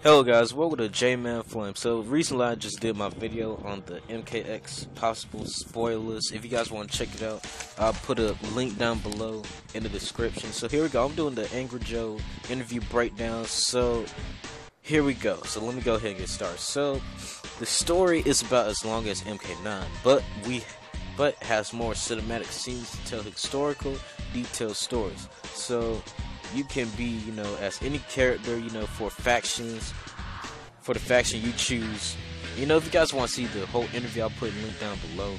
Hello guys, welcome to J-Man Flame. So recently I just did my video on the MKX possible spoilers. If you guys want to check it out, I'll put a link down below in the description. So here we go, I'm doing the Angry Joe interview breakdown. So here we go, so let me go ahead and get started. So the story is about as long as MK9, but has more cinematic scenes to tell historical, detailed stories. So you can be, as any character, for factions, for the faction you choose. If you guys want to see the whole interview, I'll put a link down below.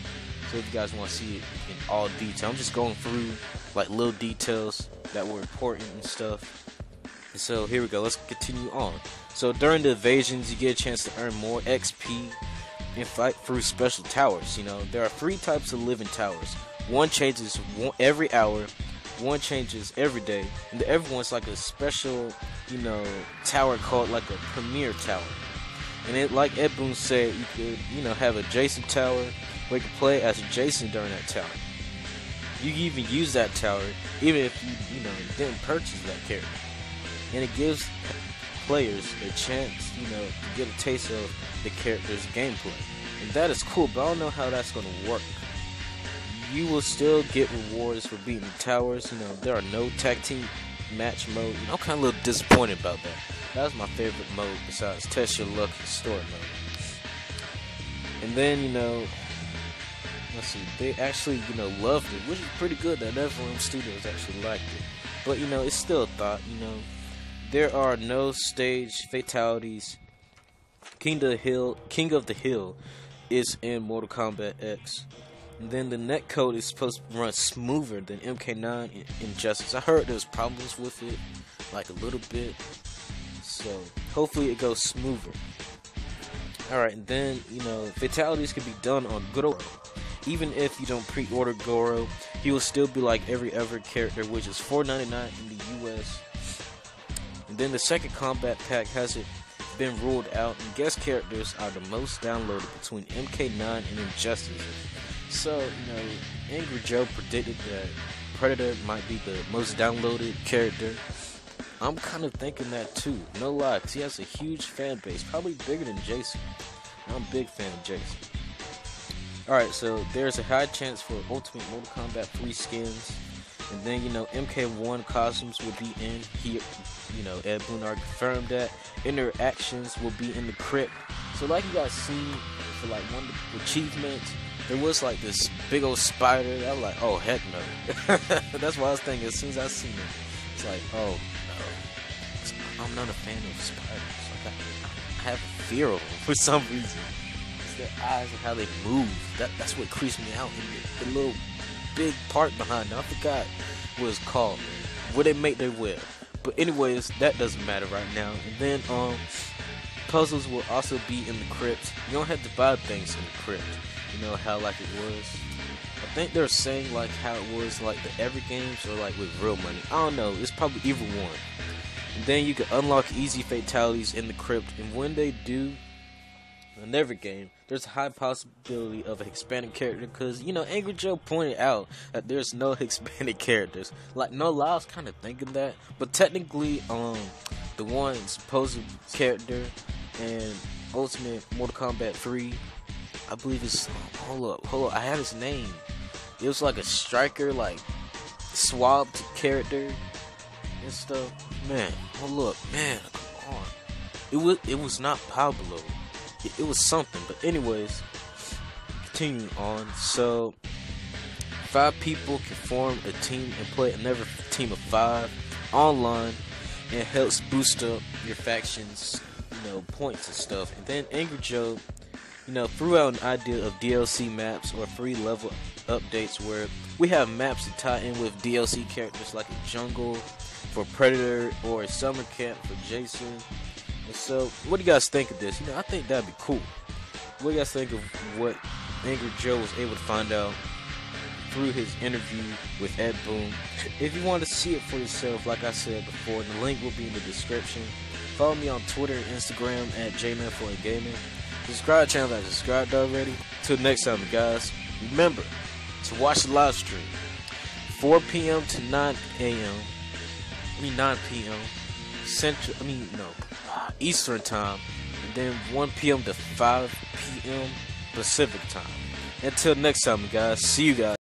So if you guys want to see it in all detail, I'm just going through like little details that were important and stuff. And so here we go, let's continue on. So during the invasions, you get a chance to earn more XP and fight through special towers. There are 3 types of living towers. One changes every hour, one changes every day, and everyone's like a special, tower called like a premier tower. And it, like Ed Boon said, you could, have a Jason tower where you can play as Jason during that tower. You can even use that tower even if you, didn't purchase that character. And it gives players a chance, to get a taste of the character's gameplay. And that is cool, but I don't know how that's going to work. You will still get rewards for beating the towers. There are no tag team match mode. I'm kind of a little disappointed about that. That was my favorite mode besides Test Your Luck and Story mode. And then, let's see, they actually, loved it, which is pretty good that NetherRealm Studios actually liked it. But, it's still a thought, there are no stage fatalities. King of the Hill is in Mortal Kombat X. And then the netcode is supposed to run smoother than MK9 Injustice. I heard there's problems with it, like a little bit. So hopefully it goes smoother. Alright, and then, fatalities can be done on Goro. Even if you don't pre-order Goro, he will still be like every other character, which is $4.99 in the US. And then the second combat pack hasn't been ruled out, and guest characters are the most downloaded between MK9 and Injustice. So, Angry Joe predicted that Predator might be the most downloaded character. I'm kind of thinking that too, no lie, because he has a huge fan base, probably bigger than Jason. I'm a big fan of Jason. Alright, so there's a high chance for Ultimate Mortal Kombat 3 skins. And then, MK1 costumes will be in here. Ed Boon already confirmed that. Interactions will be in the crypt. So like you guys seen for like one of the achievements, there was like this big old spider. I was like, oh heck no. That's what I was thinking as soon as I seen it. It's like, oh no. I'm not a fan of spiders. Like I have fear of them for some reason. It's their eyes and how they move. That's what creeps me out. And the little big part behind them. I forgot what it's called. Where they make their web. But anyways, that doesn't matter right now. And then puzzles will also be in the crypt. You don't have to buy things in the crypt. How like it was. I think they're saying like how it was like the Ever games or like with real money. I don't know. It's probably either one. And then you can unlock easy fatalities in the crypt. And when they do in every game, there's a high possibility of a Hispanic character because, Angry Joe pointed out that there's no Hispanic characters. Like, no lie, I was kind of thinking that. But technically, the one supposed character in Ultimate Mortal Kombat 3, I believe it's, hold up, I have his name. It was like a striker, like, swapped character and stuff. Man, hold up, man, come on. It was not Pablo. It was something, but anyways, continuing on. So 5 people can form a team and play another team of 5 online, and it helps boost up your faction's points and stuff. And then Angry Joe threw out an idea of DLC maps or free level updates where we have maps to tie in with DLC characters like a jungle for Predator or a summer camp for Jason. So, what do you guys think of this? I think that'd be cool. What do you guys think of what Angry Joe was able to find out through his interview with Ed Boon? If you want to see it for yourself, like I said before, the link will be in the description. Follow me on Twitter and Instagram at JManFloydGaming. Subscribe to the channel if you subscribed already. Till next time, guys. Remember to watch the live stream 4 p.m. to 9 a.m. 9 p.m. Central. Eastern time, and then 1 p.m. to 5 p.m. Pacific time. Until next time, guys. See you guys.